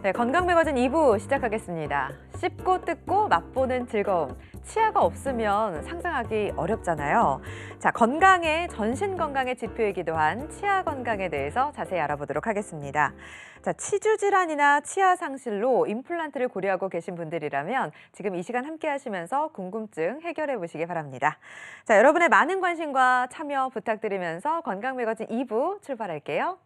네, 건강 매거진 2부 시작하겠습니다. 씹고 뜯고 맛보는 즐거움. 치아가 없으면 상상하기 어렵잖아요. 자, 건강의 전신 건강의 지표이기도 한 치아 건강에 대해서 자세히 알아보도록 하겠습니다. 자, 치주 질환이나 치아 상실로 임플란트를 고려하고 계신 분들이라면 지금 이 시간 함께 하시면서 궁금증 해결해 보시기 바랍니다. 자, 여러분의 많은 관심과 참여 부탁드리면서 건강 매거진 2부 출발할게요.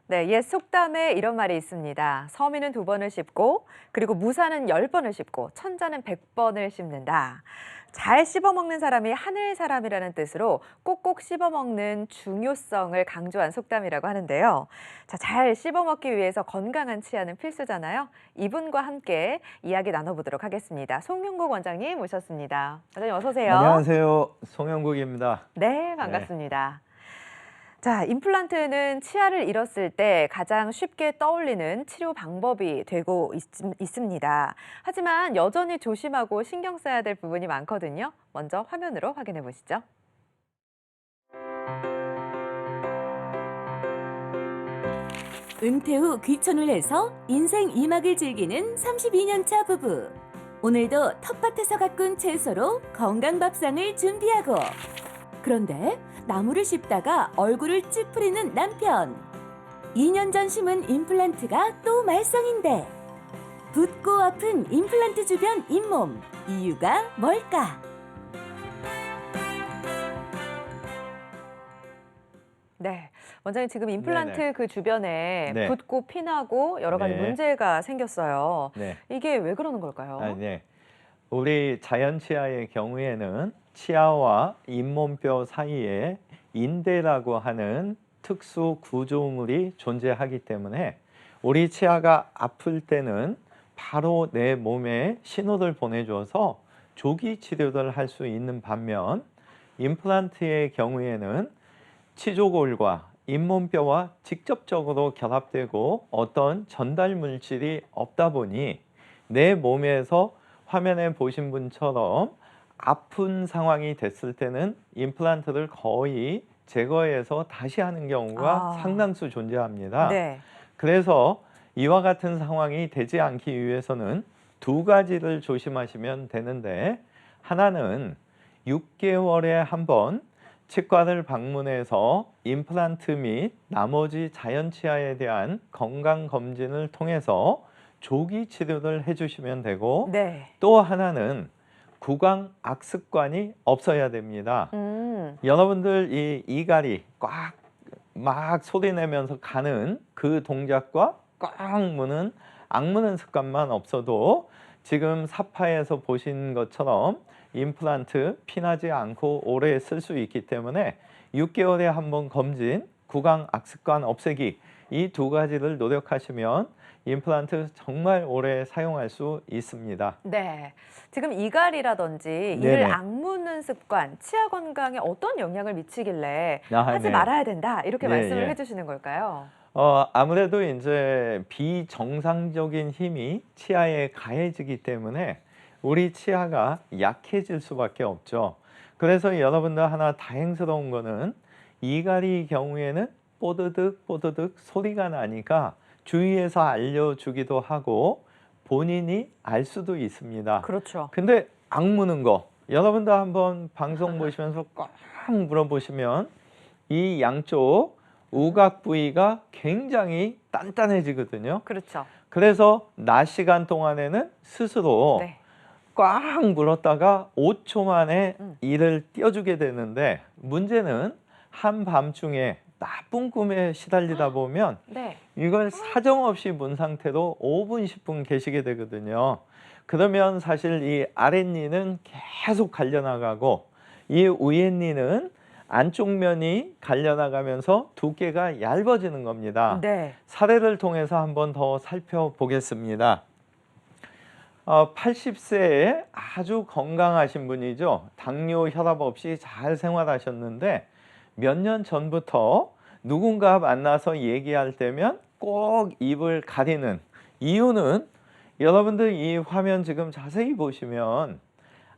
네, 옛 속담에 이런 말이 있습니다. 서민은 2번을 씹고, 그리고 무사는 10번을 씹고, 천자는 100번을 씹는다. 잘 씹어먹는 사람이 하늘 사람이라는 뜻으로 꼭꼭 씹어먹는 중요성을 강조한 속담이라고 하는데요. 자, 잘 씹어먹기 위해서 건강한 치아는 필수잖아요. 이분과 함께 이야기 나눠보도록 하겠습니다. 송영국 원장님 모셨습니다. 원장님 어서 오세요. 안녕하세요. 송영국입니다. 네, 반갑습니다. 자, 임플란트는 치아를 잃었을 때 가장 쉽게 떠올리는 치료 방법이 되고 있습니다. 하지만 여전히 조심하고 신경 써야 될 부분이 많거든요. 먼저 화면으로 확인해 보시죠. 은퇴 후 귀촌을 해서 인생 2막을 즐기는 32년차 부부. 오늘도 텃밭에서 가꾼 채소로 건강 밥상을 준비하고, 그런데 나무를 씹다가 얼굴을 찌푸리는 남편. 2년 전 심은 임플란트가 또 말썽인데, 붓고 아픈 임플란트 주변 잇몸, 이유가 뭘까? 네, 원장님 지금 임플란트 네네. 그 주변에 네. 붓고 피나고 여러 가지 네. 문제가 생겼어요. 네. 이게 왜 그러는 걸까요? 네. 우리 자연 치아의 경우에는 치아와 잇몸뼈 사이에 인대라고 하는 특수 구조물이 존재하기 때문에 우리 치아가 아플 때는 바로 내 몸에 신호를 보내줘서 조기 치료를 할 수 있는 반면, 임플란트의 경우에는 치조골과 잇몸뼈와 직접적으로 결합되고 어떤 전달 물질이 없다 보니 내 몸에서 화면에 보신 분처럼 아픈 상황이 됐을 때는 임플란트를 거의 제거해서 다시 하는 경우가 상당수 존재합니다. 네. 그래서 이와 같은 상황이 되지 않기 위해서는 2가지를 조심하시면 되는데, 하나는 6개월에 한 번 치과를 방문해서 임플란트 및 나머지 자연 치아에 대한 건강 검진을 통해서 조기 치료를 해주시면 되고, 네. 또 하나는 구강 악습관이 없어야 됩니다. 여러분들 이 이갈이 꽉 막 소리 내면서 가는 그 동작과 꽉 무는 악무는 습관만 없어도 지금 사파에서 보신 것처럼 임플란트 피나지 않고 오래 쓸 수 있기 때문에 6개월에 한 번 검진, 구강 악습관 없애기, 이 2가지를 노력하시면 임플란트 정말 오래 사용할 수 있습니다. 네, 지금 이갈이라든지 이를 악무는 습관, 치아 건강에 어떤 영향을 미치길래 하지 네. 말아야 된다 이렇게 예, 말씀을 예. 해주시는 걸까요? 아무래도 이제 비정상적인 힘이 치아에 가해지기 때문에 우리 치아가 약해질 수밖에 없죠. 그래서 여러분들 하나 다행스러운 거는 이갈이 경우에는 뽀드득 뽀드득 소리가 나니까 주위에서 알려주기도 하고 본인이 알 수도 있습니다. 그렇죠. 근데 악무는 거, 여러분들 한번 방송 보시면서 꽉 물어보시면 이 양쪽 우각 부위가 굉장히 단단해지거든요. 그렇죠. 그래서 낮 시간 동안에는 스스로 네. 꽉 물었다가 5초 만에 이를 띄워주게 되는데, 문제는 한밤중에 나쁜 꿈에 시달리다 보면 네. 이걸 사정없이 문 상태로 5분, 10분 계시게 되거든요. 그러면 사실 이 아랫니는 계속 갈려나가고 이 위에니는 안쪽 면이 갈려나가면서 두께가 얇아지는 겁니다. 네. 사례를 통해서 한번 더 살펴보겠습니다. 80세에 아주 건강하신 분이죠. 당뇨, 혈압 없이 잘 생활하셨는데 몇 년 전부터 누군가 만나서 얘기할 때면 꼭 입을 가리는 이유는 여러분들 이 화면 지금 자세히 보시면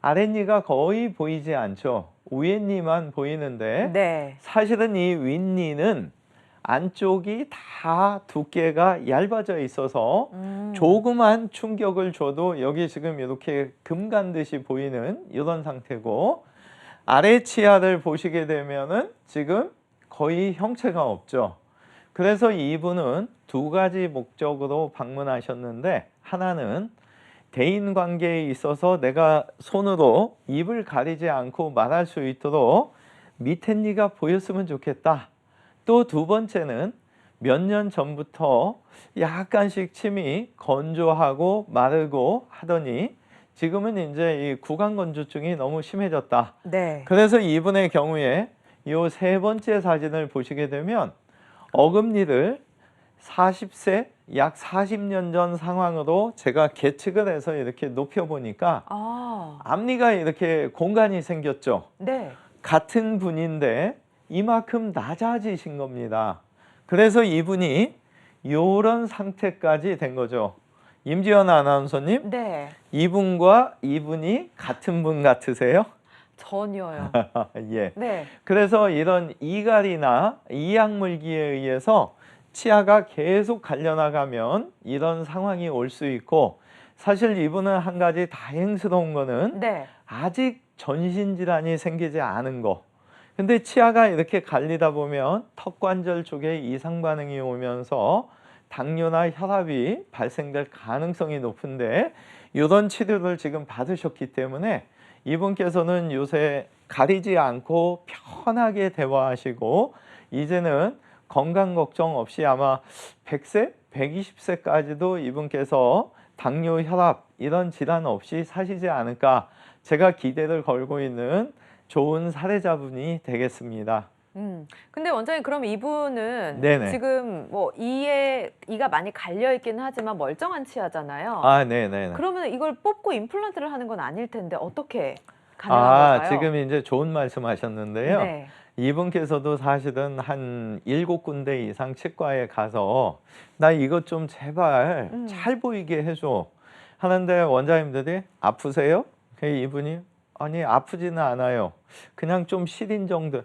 아랫니가 거의 보이지 않죠. 위에니만 보이는데 네. 사실은 이 윗니는 안쪽이 다 두께가 얇아져 있어서 조그만 충격을 줘도 여기 지금 이렇게 금간 듯이 보이는 이런 상태고, 아래 치아를 보시게 되면은 지금 거의 형체가 없죠. 그래서 이분은 두 가지 목적으로 방문하셨는데, 하나는 대인 관계에 있어서 내가 손으로 입을 가리지 않고 말할 수 있도록 밑에 니가 보였으면 좋겠다. 또 두 번째는 몇 년 전부터 약간씩 침이 건조하고 마르고 하더니 지금은 이제 이 구강 건조증이 너무 심해졌다. 네. 그래서 이분의 경우에 이 세 번째 사진을 보시게 되면 어금니를 40세 약 40년 전 상황으로 제가 계측을 해서 이렇게 높여 보니까 앞니가 이렇게 공간이 생겼죠. 네. 같은 분인데 이만큼 낮아지신 겁니다. 그래서 이분이 이런 상태까지 된 거죠. 임지연 아나운서님, 네. 이분과 이분이 같은 분 같으세요? 전혀요. 예. 네. 그래서 이런 이갈이나 이약물기에 의해서 치아가 계속 갈려나가면 이런 상황이 올 수 있고, 사실 이분은 한 가지 다행스러운 거는 네. 아직 전신질환이 생기지 않은 거. 근데 치아가 이렇게 갈리다 보면 턱관절 쪽에 이상 반응이 오면서 당뇨나 혈압이 발생될 가능성이 높은데, 이런 치료를 지금 받으셨기 때문에 이분께서는 요새 가리지 않고 편하게 대화하시고 이제는 건강 걱정 없이 아마 100세, 120세까지도 이분께서 당뇨, 혈압 이런 질환 없이 사시지 않을까, 제가 기대를 걸고 있는 좋은 사례자분이 되겠습니다. 근데 원장님, 그럼 이분은 네네. 지금 뭐 이가 많이 갈려 있기는 하지만 멀쩡한 치아잖아요. 아, 네네. 그러면 이걸 뽑고 임플란트를 하는 건 아닐 텐데 어떻게 가능한 걸까요? 지금 이제 좋은 말씀하셨는데요. 네. 이분께서도 사실은 한 7군데 이상 치과에 가서 나 이것 좀 제발 잘 보이게 해줘 하는데 원장님들이 아프세요? 이분이 아니 아프지는 않아요. 그냥 좀 시린 정도.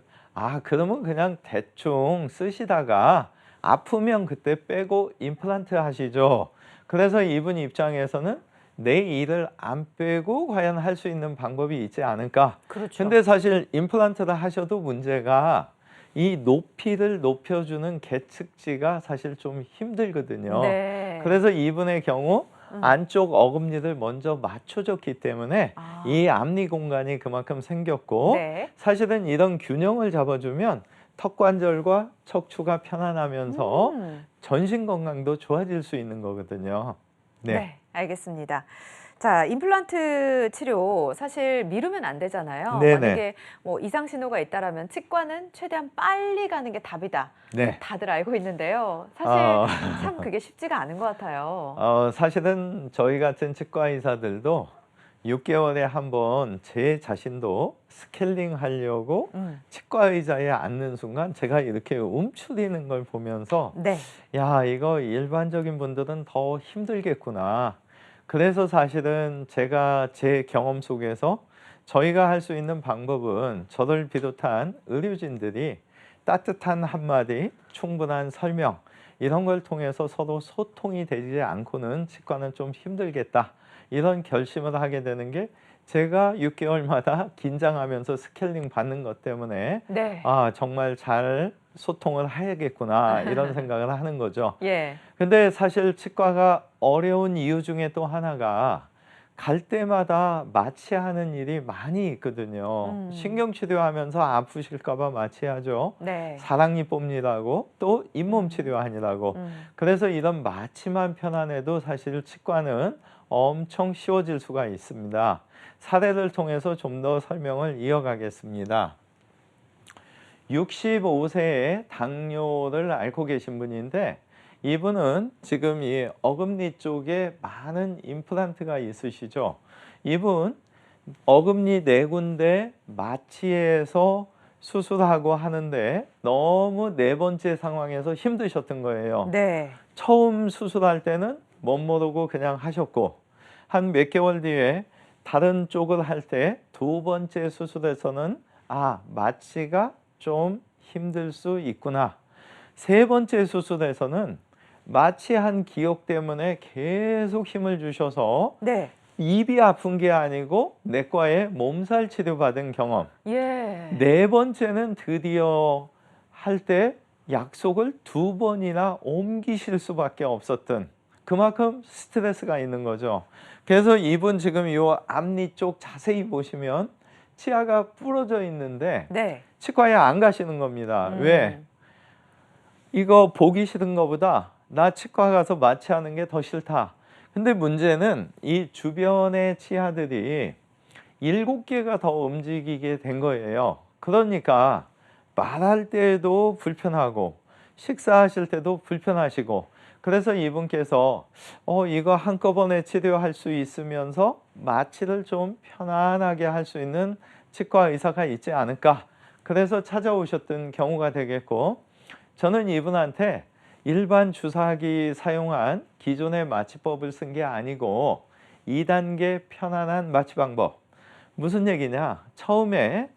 그러면 그냥 대충 쓰시다가 아프면 그때 빼고 임플란트 하시죠. 그래서 이분 입장에서는 내 이를 안 빼고 과연 할 수 있는 방법이 있지 않을까. 그렇죠. 근데 사실 임플란트를 하셔도 문제가 이 높이를 높여주는 계측지가 사실 좀 힘들거든요. 네. 그래서 이분의 경우 안쪽 어금니를 먼저 맞춰줬기 때문에 이 앞니 공간이 그만큼 생겼고, 네. 사실은 이런 균형을 잡아주면 턱관절과 척추가 편안하면서 전신 건강도 좋아질 수 있는 거거든요. 네, 알겠습니다. 자, 임플란트 치료 사실 미루면 안 되잖아요. 네네. 만약에 뭐 이상 신호가 있다라면 치과는 최대한 빨리 가는 게 답이다. 네. 다들 알고 있는데요. 사실 참 그게 쉽지가 않은 것 같아요. 사실은 저희 같은 치과 의사들도 6개월에 한 번 제 자신도 스케일링 하려고 치과 의자에 앉는 순간 제가 이렇게 움츠리는 걸 보면서 네. 야, 이거 일반적인 분들은 더 힘들겠구나. 그래서 사실은 제가 제 경험 속에서 저희가 할 수 있는 방법은 저를 비롯한 의료진들이 따뜻한 한마디, 충분한 설명 이런 걸 통해서 서로 소통이 되지 않고는 치과는 좀 힘들겠다. 이런 결심을 하게 되는 게 제가 6개월마다 긴장하면서 스케일링 받는 것 때문에 네. 정말 잘 소통을 해야겠구나 이런 생각을 하는 거죠. 예. 근데 사실 치과가 어려운 이유 중에 또 하나가 갈 때마다 마취하는 일이 많이 있거든요. 신경치료하면서 아프실까 봐 마취하죠. 네. 사랑니 뽑느라고 또 잇몸 치료하느라고. 그래서 이런 마취만 편안해도 사실 치과는 엄청 쉬워질 수가 있습니다. 사례를 통해서 좀 더 설명을 이어가겠습니다. 65세에 당뇨를 앓고 계신 분인데 이분은 지금 이 어금니 쪽에 많은 임플란트가 있으시죠. 이분 어금니 4군데 마취해서 수술하고 하는데 너무 4번째 상황에서 힘드셨던 거예요. 네. 처음 수술할 때는 못 모르고 그냥 하셨고 한 몇 개월 뒤에 다른 쪽을 할 때 두 번째 수술에서는 마취가 좀 힘들 수 있구나. 세 번째 수술에서는 마취한 기억 때문에 계속 힘을 주셔서 네. 입이 아픈 게 아니고 내과에 몸살 치료받은 경험. 예. 네 번째는 드디어 할 때 약속을 두 번이나 옮기실 수밖에 없었던 그만큼 스트레스가 있는 거죠. 그래서 이분 지금 이 앞니 쪽 자세히 보시면 치아가 부러져 있는데 네. 치과에 안 가시는 겁니다. 왜? 이거 보기 싫은 것보다 나 치과 가서 마취하는 게 더 싫다. 근데 문제는 이 주변의 치아들이 7개가 더 움직이게 된 거예요. 그러니까 말할 때도 불편하고 식사하실 때도 불편하시고 그래서 이분께서 이거 한꺼번에 치료할 수 있으면서 마취를 좀 편안하게 할 수 있는 치과 의사가 있지 않을까. 그래서 찾아오셨던 경우가 되겠고 저는 이분한테 일반 주사기 사용한 기존의 마취법을 쓴 게 아니고 2단계 편안한 마취 방법. 무슨 얘기냐? 처음에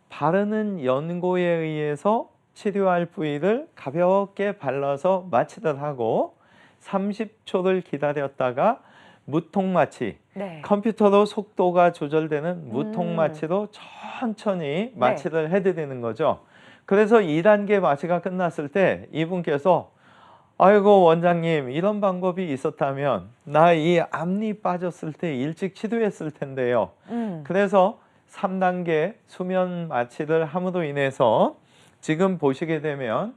바르는 연고에 의해서 치료할 부위를 가볍게 발라서 마취를 하고 30초를 기다렸다가 무통 마취, 네. 컴퓨터로 속도가 조절되는 무통 마취로 천천히 마취를 해드리는 거죠. 그래서 2단계 마취가 끝났을 때 이분께서 아이고 원장님 이런 방법이 있었다면 나 이 앞니 빠졌을 때 일찍 치료했을 텐데요. 그래서 3단계 수면 마취를 함으로 인해서 지금 보시게 되면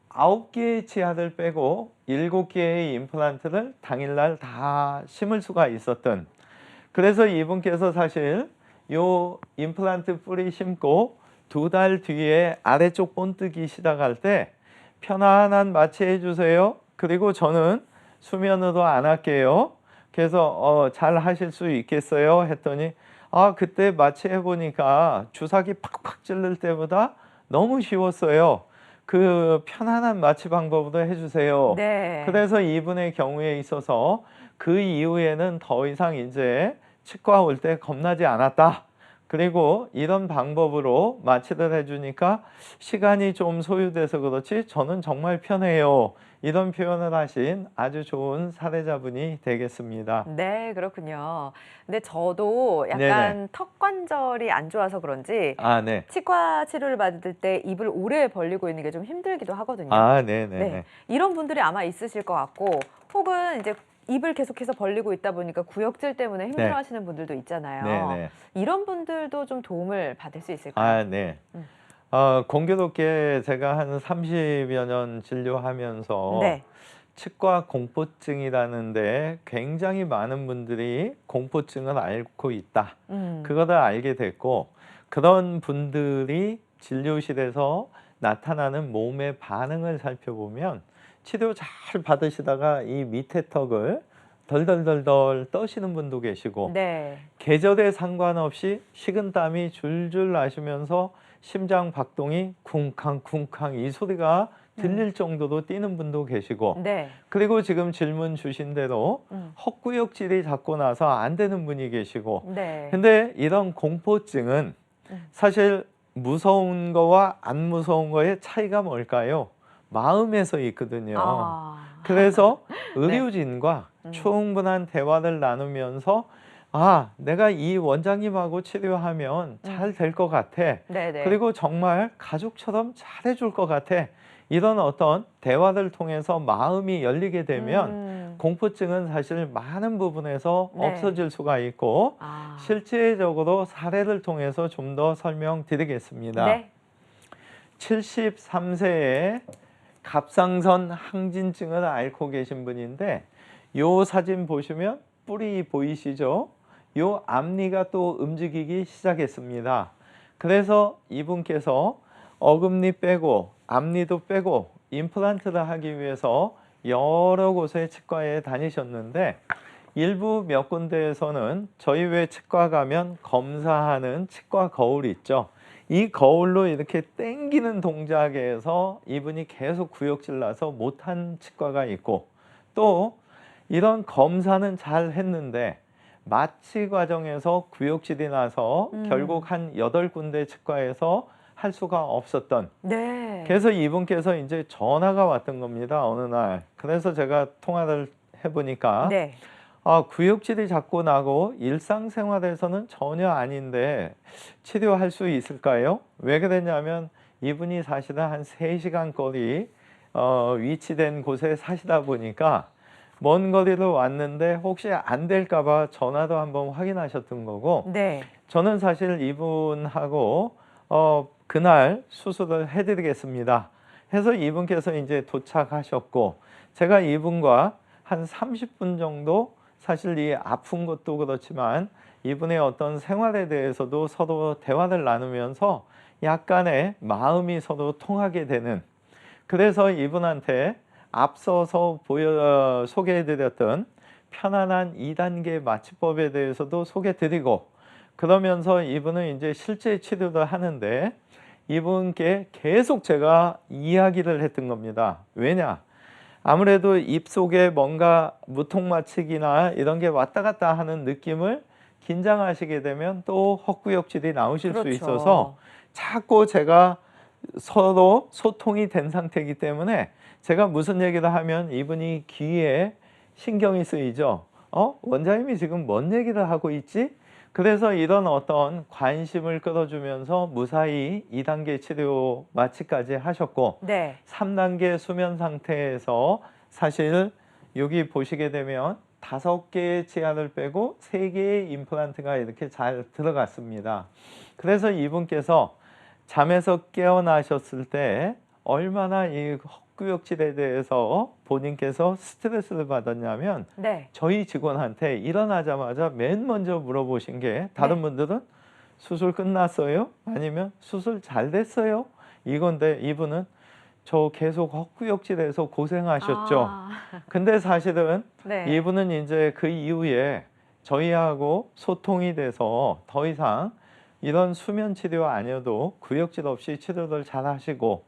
9개의 치아를 빼고 7개의 임플란트를 당일날 다 심을 수가 있었던 그래서 이분께서 사실 요 임플란트 뿌리 심고 2달 뒤에 아래쪽 본뜨기 시작할 때 편안한 마취해 주세요. 그리고 저는 수면으로 안 할게요. 그래서 잘 하실 수 있겠어요? 했더니 그때 마취해 보니까 주사기 팍팍 찌를 때보다 너무 쉬웠어요. 그 편안한 마취 방법으로 해주세요. 네. 그래서 이분의 경우에 있어서 그 이후에는 더 이상 이제 치과 올 때 겁나지 않았다. 그리고 이런 방법으로 마취를 해주니까 시간이 좀 소요돼서 그렇지 저는 정말 편해요. 이런 표현을 하신 아주 좋은 사례자분이 되겠습니다. 네, 그렇군요. 근데 저도 약간 네네. 턱 관절이 안 좋아서 그런지 네. 치과 치료를 받을 때 입을 오래 벌리고 있는 게 좀 힘들기도 하거든요. 네네. 네. 이런 분들이 아마 있으실 것 같고 혹은 이제 입을 계속해서 벌리고 있다 보니까 구역질 때문에 힘들어하시는 분들도 있잖아요. 네네. 이런 분들도 좀 도움을 받을 수 있을까요? 네. 음. 공교롭게 제가 한 30여 년 진료하면서 네. 치과 공포증이라는데 굉장히 많은 분들이 공포증을 앓고 있다. 그거를 알게 됐고 그런 분들이 진료실에서 나타나는 몸의 반응을 살펴보면 치료 잘 받으시다가 이 밑에 턱을 덜덜덜덜 떠시는 분도 계시고 네. 계절에 상관없이 식은땀이 줄줄 나시면서 심장 박동이 쿵쾅쿵쾅 이 소리가 들릴 정도로 뛰는 분도 계시고 네. 그리고 지금 질문 주신 대로 헛구역질이 자꾸 나서 안 되는 분이 계시고 네. 근데 이런 공포증은 사실 무서운 거와 안 무서운 거의 차이가 뭘까요? 마음에서 있거든요. 그래서 의료진과 충분한 대화를 나누면서 내가 이 원장님하고 치료하면 잘 될 것 같아. 네네. 그리고 정말 가족처럼 잘해줄 것 같아. 이런 어떤 대화를 통해서 마음이 열리게 되면 공포증은 사실 많은 부분에서 네. 없어질 수가 있고 실제적으로 사례를 통해서 좀 더 설명드리겠습니다. 네. 73세에 갑상선 항진증을 앓고 계신 분인데 요 사진 보시면 뿔이 보이시죠? 요 앞니가 또 움직이기 시작했습니다. 그래서 이분께서 어금니 빼고 앞니도 빼고 임플란트를 하기 위해서 여러 곳의 치과에 다니셨는데 일부 몇 군데에서는 저희 왜 치과 가면 검사하는 치과 거울 있죠. 이 거울로 이렇게 당기는 동작에서 이분이 계속 구역질 나서 못한 치과가 있고 또 이런 검사는 잘 했는데 마취 과정에서 구역질이 나서 결국 한 8군데 치과에서 할 수가 없었던. 네. 그래서 이분께서 이제 전화가 왔던 겁니다. 어느 날. 그래서 제가 통화를 해보니까 네. 구역질이 자꾸 나고 일상생활에서는 전혀 아닌데 치료할 수 있을까요? 왜 그랬냐면 이분이 사실은 한 3시간 거리 위치된 곳에 사시다 보니까 먼 거리로 왔는데 혹시 안 될까 봐 전화도 한번 확인하셨던 거고, 네. 저는 사실 이분하고 그날 수술을 해드리겠습니다 해서 이분께서 이제 도착하셨고, 제가 이분과 한 30분 정도 사실 이 아픈 것도 그렇지만 이분의 어떤 생활에 대해서도 서로 대화를 나누면서 약간의 마음이 서로 통하게 되는, 그래서 이분한테 앞서서 소개해드렸던 편안한 2단계 마취법에 대해서도 소개드리고, 그러면서 이분은 이제 실제 치료를 하는데 이분께 계속 제가 이야기를 했던 겁니다. 왜냐? 아무래도 입속에 뭔가 무통마취기나 이런 게 왔다 갔다 하는 느낌을 긴장하시게 되면 또 헛구역질이 나오실 수 있어서 자꾸 제가 서로 소통이 된 상태이기 때문에 제가 무슨 얘기를 하면 이분이 귀에 신경이 쓰이죠. 원장님이 지금 뭔 얘기를 하고 있지? 그래서 이런 어떤 관심을 끌어주면서 무사히 2단계 치료 마취까지 하셨고, 네. 3단계 수면 상태에서 사실 여기 보시게 되면 5개의 치아를 빼고 3개의 임플란트가 이렇게 잘 들어갔습니다. 그래서 이분께서 잠에서 깨어나셨을 때 얼마나 이 헛구역질에 대해서 본인께서 스트레스를 받았냐면, 네. 저희 직원한테 일어나자마자 맨 먼저 물어보신 게, 다른 분들은 수술 끝났어요? 아니면 수술 잘 됐어요? 이건데 이분은 저 계속 헛구역질해서 고생하셨죠. 근데 사실은 네. 이분은 이제 그 이후에 저희하고 소통이 돼서 더 이상 이런 수면 치료 아니어도 구역질 없이 치료를 잘 하시고,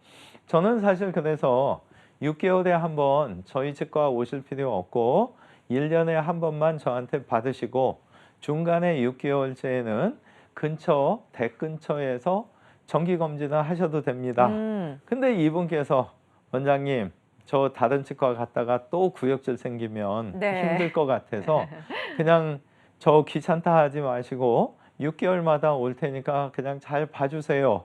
저는 사실 그래서 6개월에 한 번 저희 치과 오실 필요 없고 1년에 한 번만 저한테 받으시고, 중간에 6개월째에는 근처 댁 근처에서 정기검진을 하셔도 됩니다. 근데 이분께서 원장님, 저 다른 치과 갔다가 또 구역질 생기면 네. 힘들 것 같아서 그냥 저 귀찮다 하지 마시고 6개월마다 올 테니까 그냥 잘 봐주세요,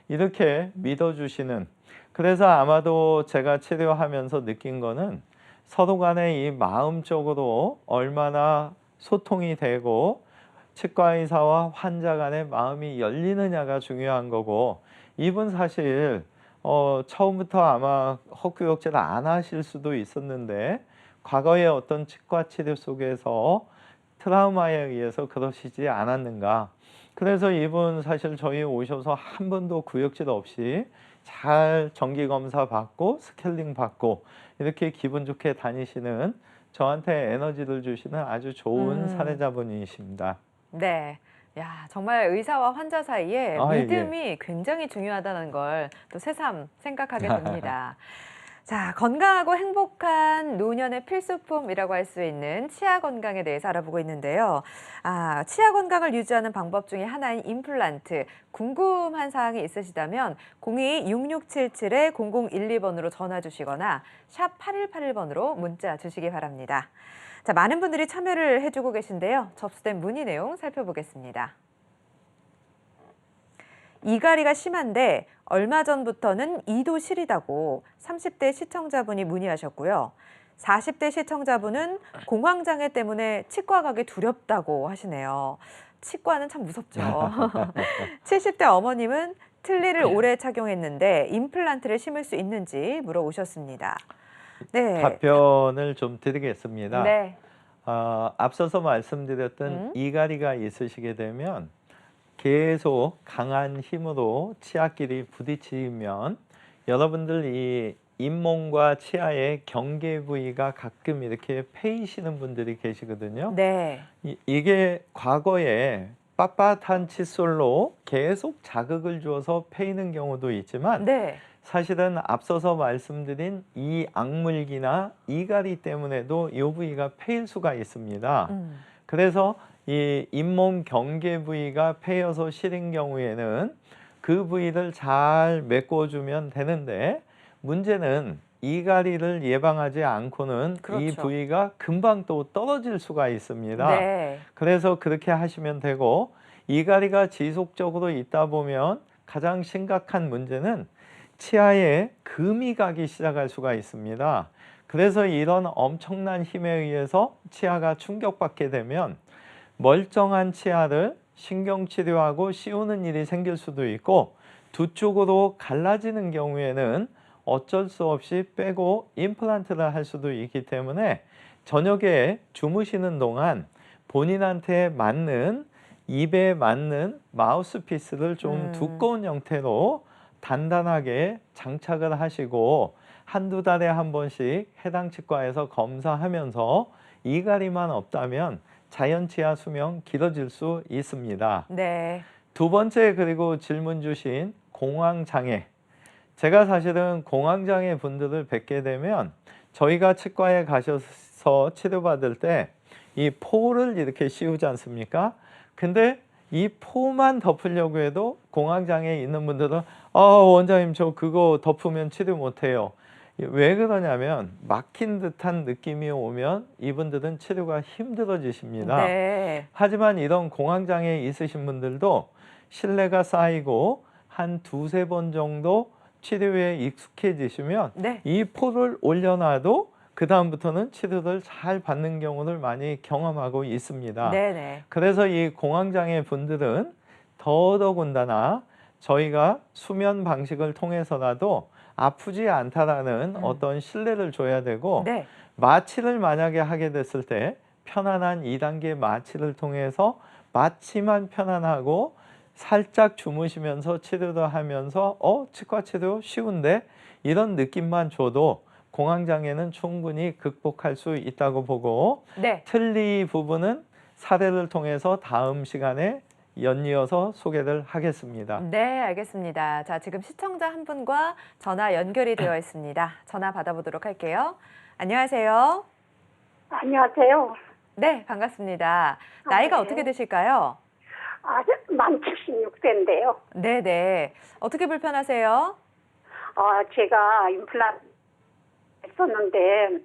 이렇게 믿어주시는. 그래서 아마도 제가 치료하면서 느낀 거는 서로 간에 이 마음적으로 얼마나 소통이 되고 치과의사와 환자 간의 마음이 열리느냐가 중요한 거고, 이분 사실 처음부터 아마 헛구역질 안 하실 수도 있었는데 과거의 어떤 치과 치료 속에서 트라우마에 의해서 그러시지 않았는가. 그래서 이분 사실 저희 오셔서 한 번도 구역질 없이 잘 정기검사 받고 스케일링 받고 이렇게 기분 좋게 다니시는, 저한테 에너지를 주시는 아주 좋은 사례자분이십니다. 네. 야, 정말 의사와 환자 사이에 예. 믿음이 굉장히 중요하다는 걸 또 새삼 생각하게 됩니다. 자, 건강하고 행복한 노년의 필수품이라고 할 수 있는 치아 건강에 대해서 알아보고 있는데요. 치아 건강을 유지하는 방법 중에 하나인 임플란트. 궁금한 사항이 있으시다면 02-6677-0012번으로 전화 주시거나 샵 8181번으로 문자 주시기 바랍니다. 자, 많은 분들이 참여를 해주고 계신데요. 접수된 문의 내용 살펴보겠습니다. 이갈이가 심한데 얼마 전부터는 이도 시리다고 30대 시청자분이 문의하셨고요. 40대 시청자분은 공황장애 때문에 치과 가기 두렵다고 하시네요. 치과는 참 무섭죠. 70대 어머님은 틀니를 오래 착용했는데 임플란트를 심을 수 있는지 물어오셨습니다. 네. 답변을 좀 드리겠습니다. 네. 앞서서 말씀드렸던 이갈이가 있으시게 되면 계속 강한 힘으로 치아끼리 부딪히면 여러분들 이 잇몸과 치아의 경계 부위가 가끔 이렇게 패이시는 분들이 계시거든요. 네. 이게 과거에 빳빳한 칫솔로 계속 자극을 주어서 패이는 경우도 있지만 네. 사실은 앞서서 말씀드린 이 악물기나 이갈이 때문에도 이 부위가 패일 수가 있습니다. 그래서 이 잇몸 경계 부위가 패여서 시린 경우에는 그 부위를 잘 메꿔주면 되는데 문제는 이갈이를 예방하지 않고는 이 그렇죠. 부위가 금방 또 떨어질 수가 있습니다. 네. 그래서 그렇게 하시면 되고 이갈이가 지속적으로 있다 보면 가장 심각한 문제는 치아에 금이 가기 시작할 수가 있습니다. 그래서 이런 엄청난 힘에 의해서 치아가 충격받게 되면 멀쩡한 치아를 신경치료하고 씌우는 일이 생길 수도 있고 두 쪽으로 갈라지는 경우에는 어쩔 수 없이 빼고 임플란트를 할 수도 있기 때문에 저녁에 주무시는 동안 본인한테 맞는 입에 맞는 마우스피스를 좀 두꺼운 형태로 단단하게 장착을 하시고 한두 달에 한 번씩 해당 치과에서 검사하면서 이갈이만 없다면 자연치아 수명 길어질 수 있습니다. 네. 두 번째 그리고 질문 주신 공황장애. 제가 사실은 공황장애 분들을 뵙게 되면 저희가 치과에 가셔서 치료받을 때 이 포를 이렇게 씌우지 않습니까? 근데 이 포만 덮으려고 해도 공황장애 있는 분들은 원장님 저 그거 덮으면 치료 못해요. 왜 그러냐면 막힌 듯한 느낌이 오면 이분들은 치료가 힘들어지십니다. 네. 하지만 이런 공황장애 있으신 분들도 신뢰가 쌓이고 한 두세 번 정도 치료에 익숙해지시면 네. 이 포를 올려놔도 그 다음부터는 치료를 잘 받는 경우를 많이 경험하고 있습니다. 네네. 그래서 이 공황장애 분들은 더더군다나 저희가 수면 방식을 통해서라도 아프지 않다라는 어떤 신뢰를 줘야 되고 네. 마취를 만약에 하게 됐을 때 편안한 2단계 마취를 통해서 마취만 편안하고 살짝 주무시면서 치료를 하면서 치과 치료 쉬운데 이런 느낌만 줘도 공황장애는 충분히 극복할 수 있다고 보고 네. 틀리 부분은 사례를 통해서 다음 시간에 연이어서 소개를 하겠습니다. 네, 알겠습니다. 자, 지금 시청자 한 분과 전화 연결이 되어 있습니다. 전화 받아보도록 할게요. 안녕하세요. 안녕하세요. 네, 반갑습니다. 나이가 네. 어떻게 되실까요? 만 76세인데요. 네네. 어떻게 불편하세요? 제가 임플란트 했었는데,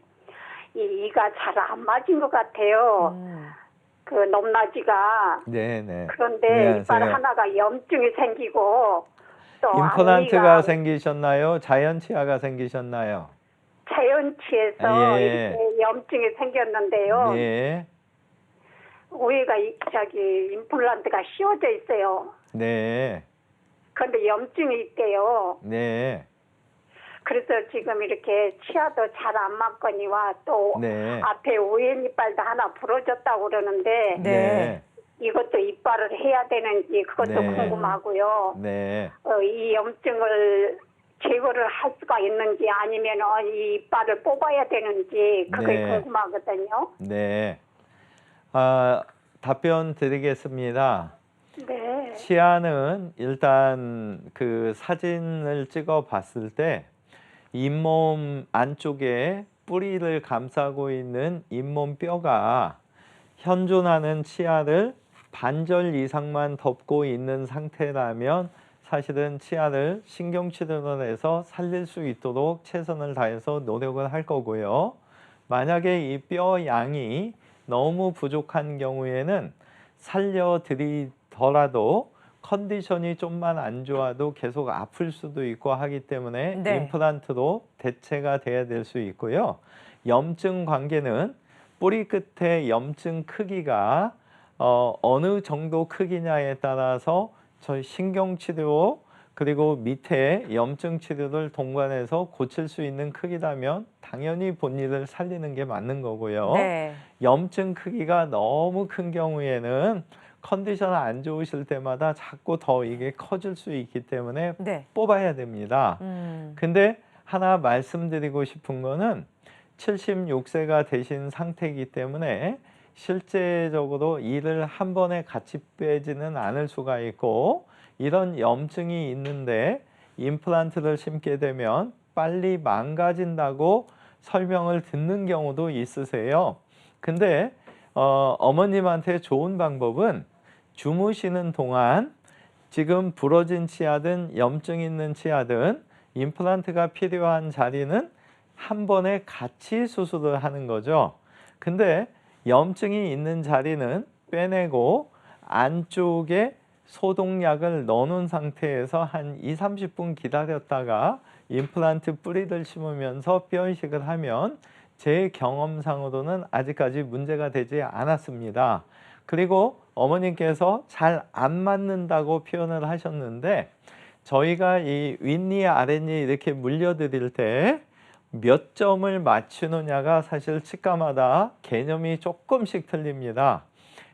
이가 잘 안 맞은 것 같아요. 그 높낮이가. 네네. 그런데 안녕하세요. 이빨 하나가 염증이 생기고, 또 임플란트가 앞니가 생기셨나요? 자연치아가 생기셨나요? 자연치에서 예. 이렇게 염증이 생겼는데요. 네. 위에가 임플란트가 씌워져 있어요. 네. 그런데 염증이 있대요. 네. 그래서 지금 이렇게 치아도 잘 안 맞거니와 또 네. 앞에 우엔 이빨도 하나 부러졌다고 그러는데 네. 이것도 이빨을 해야 되는지 그것도 네. 궁금하고요. 네. 이 염증을 제거를 할 수가 있는지 아니면 이 이빨을 뽑아야 되는지 그게 네. 궁금하거든요. 네. 답변 드리겠습니다. 네. 치아는 일단 그 사진을 찍어 봤을 때 잇몸 안쪽에 뿌리를 감싸고 있는 잇몸 뼈가 현존하는 치아를 반절 이상만 덮고 있는 상태라면 사실은 치아를 신경치료를 해서 살릴 수 있도록 최선을 다해서 노력을 할 거고요. 만약에 이 뼈 양이 너무 부족한 경우에는 살려드리더라도 컨디션이 좀만 안 좋아도 계속 아플 수도 있고 하기 때문에 네. 임플란트로 대체가 돼야 될 수 있고요. 염증 관계는 뿌리 끝에 염증 크기가 어느 정도 크기냐에 따라서 저희 신경치료 그리고 밑에 염증 치료를 동반해서 고칠 수 있는 크기라면 당연히 본인을 살리는 게 맞는 거고요. 네. 염증 크기가 너무 큰 경우에는 컨디션 안 좋으실 때마다 자꾸 더 이게 커질 수 있기 때문에 네. 뽑아야 됩니다. 근데 하나 말씀드리고 싶은 거는 76세가 되신 상태이기 때문에 실제적으로 이를 한 번에 같이 빼지는 않을 수가 있고 이런 염증이 있는데 임플란트를 심게 되면 빨리 망가진다고 설명을 듣는 경우도 있으세요. 근데 어머님한테 좋은 방법은 주무시는 동안 지금 부러진 치아든 염증 있는 치아든 임플란트가 필요한 자리는 한 번에 같이 수술을 하는 거죠. 근데 염증이 있는 자리는 빼내고 안쪽에 소독약을 넣어놓은 상태에서 한 2~30분 기다렸다가 임플란트 뿌리를 심으면서 뼈 이식을 하면 제 경험상으로는 아직까지 문제가 되지 않았습니다. 그리고 어머님께서 잘 안 맞는다고 표현을 하셨는데 저희가 이 윗니 아랫니 이렇게 물려드릴 때 몇 점을 맞추느냐가 사실 치과마다 개념이 조금씩 틀립니다.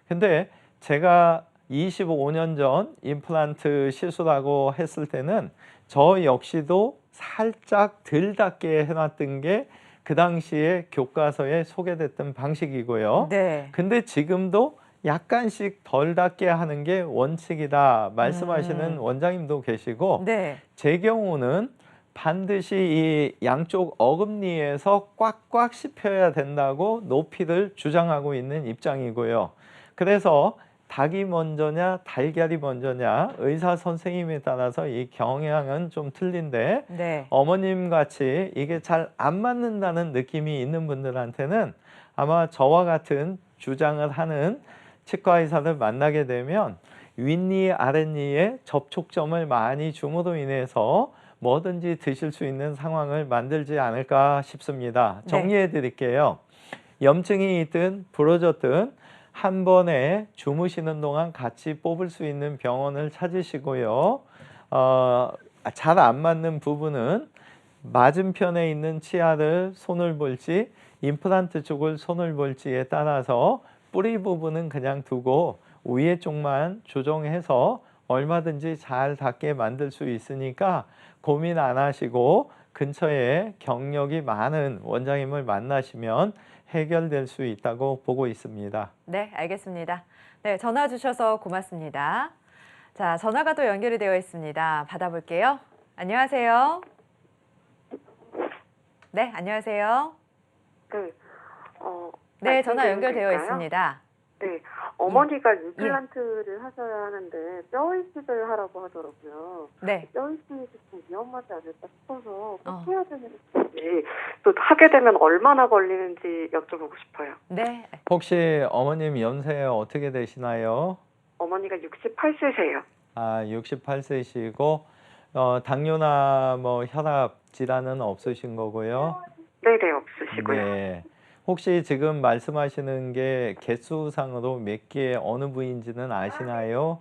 근데 제가 25년 전 임플란트 시술하고 했을 때는 저 역시도 살짝 덜 닿게 해놨던 게 그 당시에 교과서에 소개됐던 방식이고요. 네. 근데 지금도 약간씩 덜 닿게 하는 게 원칙이다 말씀하시는 원장님도 계시고 네. 제 경우는 반드시 이 양쪽 어금니에서 꽉꽉 씹혀야 된다고 높이를 주장하고 있는 입장이고요. 그래서 닭이 먼저냐 달걀이 먼저냐 의사 선생님에 따라서 이 경향은 좀 틀린데 네. 어머님 같이 이게 잘 안 맞는다는 느낌이 있는 분들한테는 아마 저와 같은 주장을 하는 치과 의사를 만나게 되면 윗니 아랫니에 접촉점을 많이 줌으로 인해서 뭐든지 드실 수 있는 상황을 만들지 않을까 싶습니다. 정리해 드릴게요. 염증이 있든 부러졌든 한 번에 주무시는 동안 같이 뽑을 수 있는 병원을 찾으시고요. 잘 안 맞는 부분은 맞은편에 있는 치아를 손을 볼지 임플란트 쪽을 손을 볼지에 따라서 뿌리 부분은 그냥 두고 위에 쪽만 조정해서 얼마든지 잘 닿게 만들 수 있으니까 고민 안 하시고 근처에 경력이 많은 원장님을 만나시면 해결될 수 있다고 보고 있습니다. 네, 알겠습니다. 네, 전화 주셔서 고맙습니다. 자, 전화가 또 연결이 되어 있습니다. 받아볼게요. 안녕하세요. 네, 안녕하세요. 네. 네, 전화 말씀드리면 연결되어 될까요? 있습니다. 네. 어머니가 임플란트를 하셔야 하는데 뼈 이식을 하라고 하더라고요. 네. 뼈 이식이 좀 위험하지 않을까 싶어서 꼭 어. 해야 되는지 또 하게 되면 얼마나 걸리는지 여쭤보고 싶어요. 네. 혹시 어머님 연세 어떻게 되시나요? 어머니가 68세세요. 68세시고 당뇨나 뭐 혈압 질환은 없으신 거고요. 네네, 없으시고요. 네. 혹시 지금 말씀하시는 게 개수상으로 몇 개 어느 부위인지는 아시나요?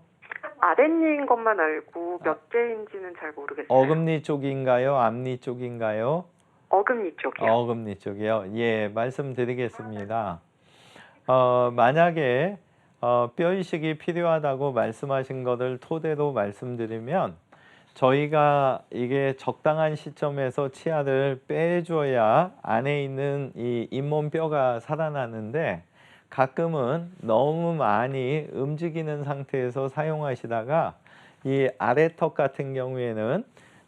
아랫니인 것만 알고 몇 개인지는 잘 모르겠어요. 어금니 쪽인가요? 앞니 쪽인가요? 어금니 쪽이요. 어금니 쪽이요. 예, 말씀드리겠습니다. 만약에 뼈 이식이 필요하다고 말씀하신 것을 토대로 말씀드리면 저희가 이게 적당한 시점에서 치아를 빼줘야 안에 있는 이 잇몸뼈가 살아나는데 가끔은 너무 많이 움직이는 상태에서 사용하시다가 이 아래턱 같은 경우에는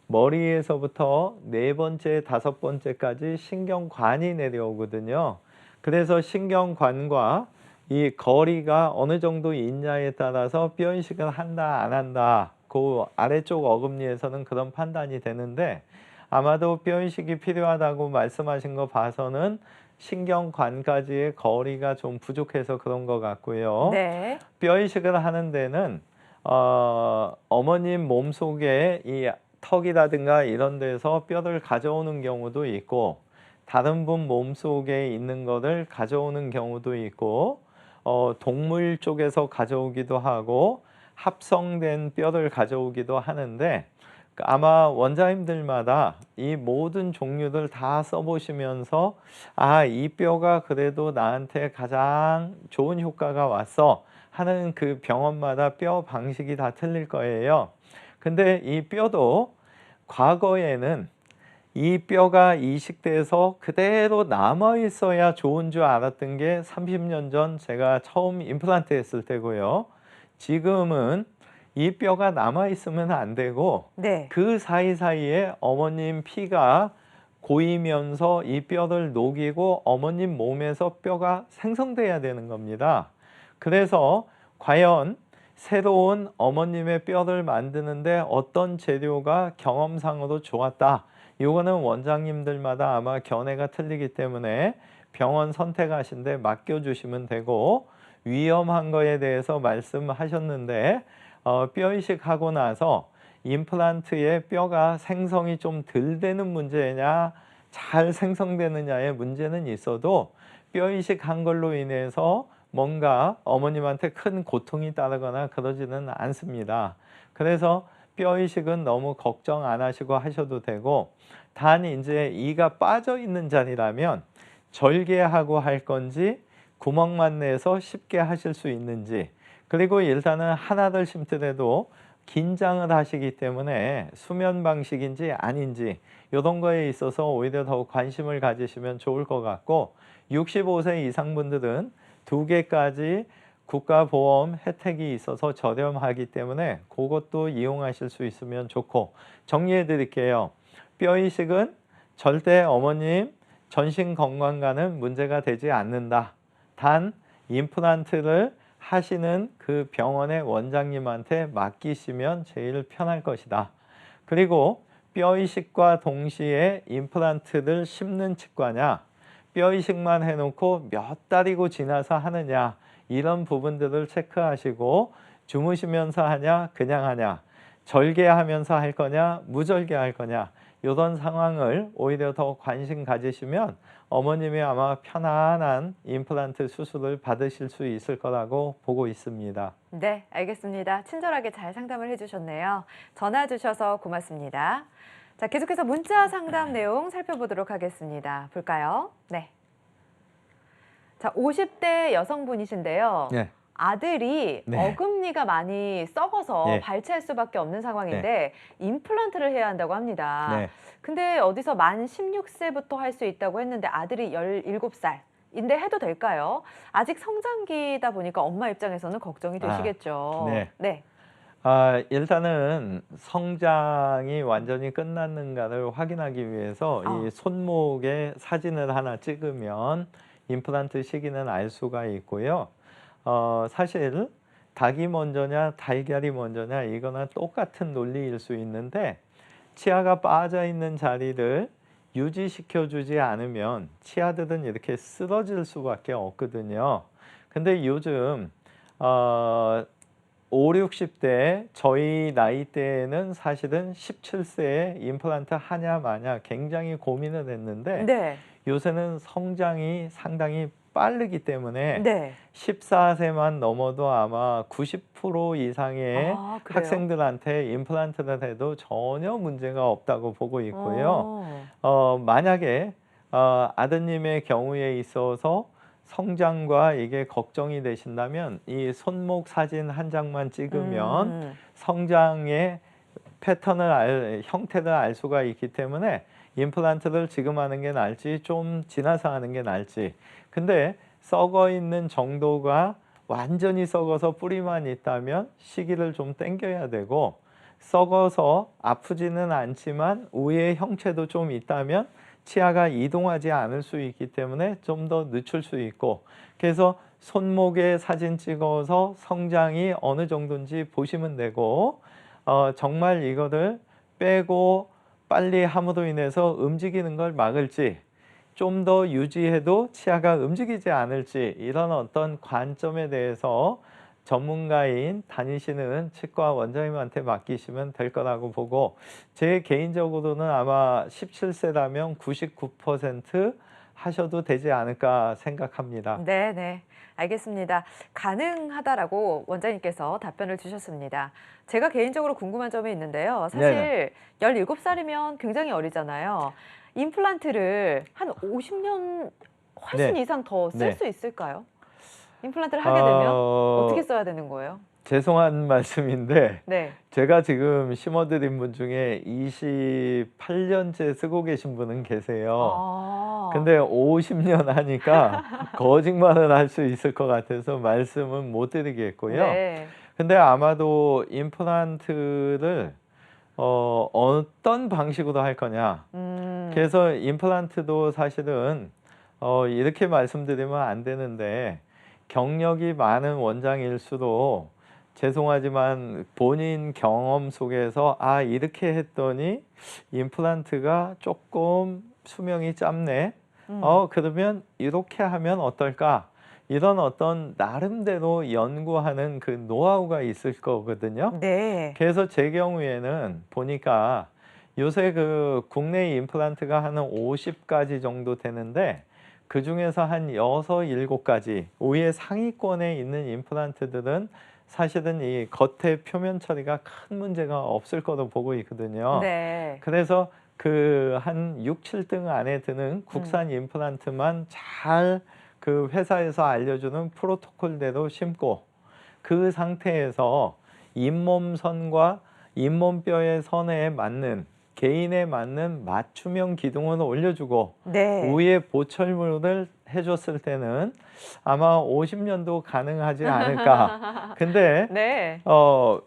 머리에서부터 4번째, 5번째까지 신경관이 내려오거든요. 그래서 신경관과 이 거리가 어느 정도 있냐에 따라서 뼈 이식을 한다 안 한다 그 아래쪽 어금니에서는 그런 판단이 되는데 아마도 뼈 이식이 필요하다고 말씀하신 거 봐서는 신경관까지의 거리가 좀 부족해서 그런 것 같고요. 네. 뼈 이식을 하는 데는 어머님 몸속에 이 턱이라든가 이런 데서 뼈를 가져오는 경우도 있고 다른 분 몸속에 있는 것을 가져오는 경우도 있고 동물 쪽에서 가져오기도 하고 합성된 뼈를 가져오기도 하는데 아마 원장님들마다 이 모든 종류들 다 써보시면서 이 뼈가 그래도 나한테 가장 좋은 효과가 왔어 하는 그 병원마다 뼈 방식이 다 틀릴 거예요. 근데 이 뼈도 과거에는 이 뼈가 이식돼서 그대로 남아 있어야 좋은 줄 알았던 게 30년 전 제가 처음 임플란트 했을 때고요. 지금은 이 뼈가 남아 있으면 안 되고 네. 그 사이사이에 어머님 피가 고이면서 이 뼈를 녹이고 어머님 몸에서 뼈가 생성돼야 되는 겁니다. 그래서 과연 새로운 어머님의 뼈를 만드는데 어떤 재료가 경험상으로 좋았다. 이거는 원장님들마다 아마 견해가 틀리기 때문에 병원 선택하신데 맡겨주시면 되고, 위험한 거에 대해서 말씀하셨는데 뼈 이식하고 나서 임플란트의 뼈가 생성이 좀 덜 되는 문제냐 잘 생성되느냐의 문제는 있어도 뼈 이식한 걸로 인해서 뭔가 어머님한테 큰 고통이 따르거나 그러지는 않습니다. 그래서 뼈 이식은 너무 걱정 안 하시고 하셔도 되고, 단 이제 이가 빠져 있는 자리라면 절개하고 할 건지 구멍만 내서 쉽게 하실 수 있는지, 그리고 일단은 하나를 심더라도 긴장을 하시기 때문에 수면 방식인지 아닌지 이런 거에 있어서 오히려 더 관심을 가지시면 좋을 것 같고, 65세 이상 분들은 2개까지 국가보험 혜택이 있어서 저렴하기 때문에 그것도 이용하실 수 있으면 좋고, 정리해 드릴게요. 뼈 이식은 절대 어머님 전신 건강과는 문제가 되지 않는다. 단 임플란트를 하시는 그 병원의 원장님한테 맡기시면 제일 편할 것이다. 그리고 뼈 이식과 동시에 임플란트를 심는 치과냐, 뼈 이식만 해놓고 몇 달이고 지나서 하느냐, 이런 부분들을 체크하시고, 주무시면서 하냐 그냥 하냐, 절개하면서 할 거냐 무절개 할 거냐, 이런 상황을 오히려 더 관심 가지시면 어머님이 아마 편안한 임플란트 수술을 받으실 수 있을 거라고 보고 있습니다. 네, 알겠습니다. 친절하게 잘 상담을 해주셨네요. 전화 주셔서 고맙습니다. 자, 계속해서 문자 상담 내용 살펴보도록 하겠습니다. 볼까요? 네. 자, 50대 여성분이신데요. 네. 아들이 네. 어금니가 많이 썩어서 네. 발치할 수밖에 없는 상황인데 임플란트를 해야 한다고 합니다. 네. 근데 어디서 만 16세부터 할 수 있다고 했는데 아들이 17살인데 해도 될까요? 아직 성장기다 보니까 엄마 입장에서는 걱정이 되시겠죠. 네. 네. 일단은 성장이 완전히 끝났는가를 확인하기 위해서 이 손목에 사진을 하나 찍으면 임플란트 시기는 알 수가 있고요. 사실 닭이 먼저냐 달걀이 먼저냐 이거는 똑같은 논리일 수 있는데, 치아가 빠져 있는 자리를 유지시켜 주지 않으면 치아들은 이렇게 쓰러질 수밖에 없거든요. 근데 요즘 5, 60대 저희 나이대에는 사실은 17세에 임플란트 하냐 마냐 굉장히 고민을 했는데, 네. 요새는 성장이 상당히 빠르기 때문에 네. 14세만 넘어도 아마 90% 이상의 그래요? 학생들한테 임플란트를 해도 전혀 문제가 없다고 보고 있고요. 어. 만약에 아드님의 경우에 있어서 성장과 이게 걱정이 되신다면 이 손목 사진 한 장만 찍으면 성장의 패턴을 형태를 알 수가 있기 때문에 임플란트를 지금 하는 게 나을지 좀 지나서 하는 게 나을지. 근데 썩어 있는 정도가 완전히 썩어서 뿌리만 있다면 시기를 좀 당겨야 되고, 썩어서 아프지는 않지만 위에 형체도 좀 있다면 치아가 이동하지 않을 수 있기 때문에 좀 더 늦출 수 있고, 그래서 손목에 사진 찍어서 성장이 어느 정도인지 보시면 되고, 정말 이거를 빼고 빨리 함으로 인해서 움직이는 걸 막을지, 좀 더 유지해도 치아가 움직이지 않을지, 이런 어떤 관점에 대해서 전문가인 다니시는 치과 원장님한테 맡기시면 될 거라고 보고, 제 개인적으로는 아마 17세라면 99% 하셔도 되지 않을까 생각합니다. 네, 네. 알겠습니다. 가능하다라고 원장님께서 답변을 주셨습니다. 제가 개인적으로 궁금한 점이 있는데요. 사실 17살이면 굉장히 어리잖아요. 임플란트를 한 50년 훨씬 네. 이상 더 쓸 네. 수 있을까요? 임플란트를 하게 되면 어떻게 써야 되는 거예요? 죄송한 말씀인데 네. 제가 지금 심어드린 분 중에 28년째 쓰고 계신 분은 계세요. 아. 근데 50년 하니까 거짓말을 할 수 있을 것 같아서 말씀은 못 드리겠고요. 네. 근데 아마도 임플란트를 어떤 방식으로 할 거냐. 그래서 임플란트도 사실은 이렇게 말씀드리면 안 되는데 경력이 많은 원장일수록 죄송하지만 본인 경험 속에서 아 이렇게 했더니 임플란트가 조금 수명이 짧네. 그러면 이렇게 하면 어떨까? 이런 어떤 나름대로 연구하는 그 노하우가 있을 거거든요. 네. 그래서 제 경우에는 보니까 요새 그 국내 임플란트가 한 50가지 정도 되는데 그 중에서 한 6, 7가지 위에 상위권에 있는 임플란트들은 사실은 이 겉에 표면 처리가 큰 문제가 없을 거로 보고 있거든요. 네. 그래서 그 한 6, 7등 안에 드는 국산 임플란트만 잘 그 회사에서 알려주는 프로토콜대로 심고 그 상태에서 잇몸선과 잇몸뼈의 선에 맞는 개인에 맞는 맞춤형 기둥을 올려주고 네. 위에 보철물을 해줬을 때는 아마 50년도 가능하지 않을까. 근데 네.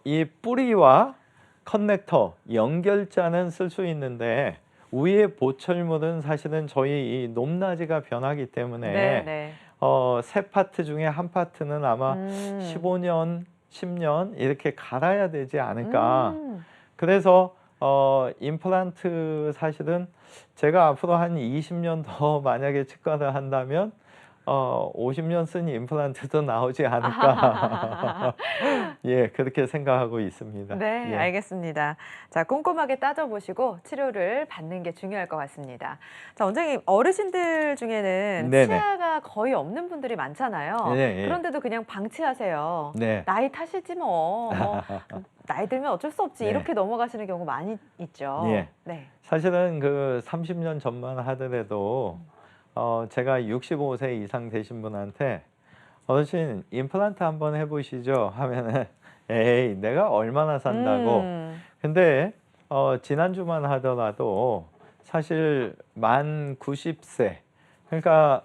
이 뿌리와 커넥터, 연결자는 쓸 수 있는데 위에 보철물은 사실은 저희 이 높낮이가 변하기 때문에 네. 네. 세 파트 중에 한 파트는 아마 15년, 10년 이렇게 갈아야 되지 않을까. 그래서 임플란트 사실은 제가 앞으로 한 20년 더 만약에 치과를 한다면 50년 쓴 임플란트도 나오지 않을까. 예, 그렇게 생각하고 있습니다. 네, 예. 알겠습니다. 자, 꼼꼼하게 따져보시고 치료를 받는 게 중요할 것 같습니다. 자, 원장님, 어르신들 중에는 네네. 치아가 거의 없는 분들이 많잖아요. 네, 예. 그런데도 그냥 방치하세요. 네. 나이 탓이지 뭐. 나이 들면 어쩔 수 없지. 네. 이렇게 넘어가시는 경우 많이 있죠. 예. 네. 사실은 그 30년 전만 하더라도 제가 65세 이상 되신 분한테 어르신 임플란트 한번 해보시죠 하면은 에이 내가 얼마나 산다고. 근데 지난주만 하더라도 사실 만 90세 그러니까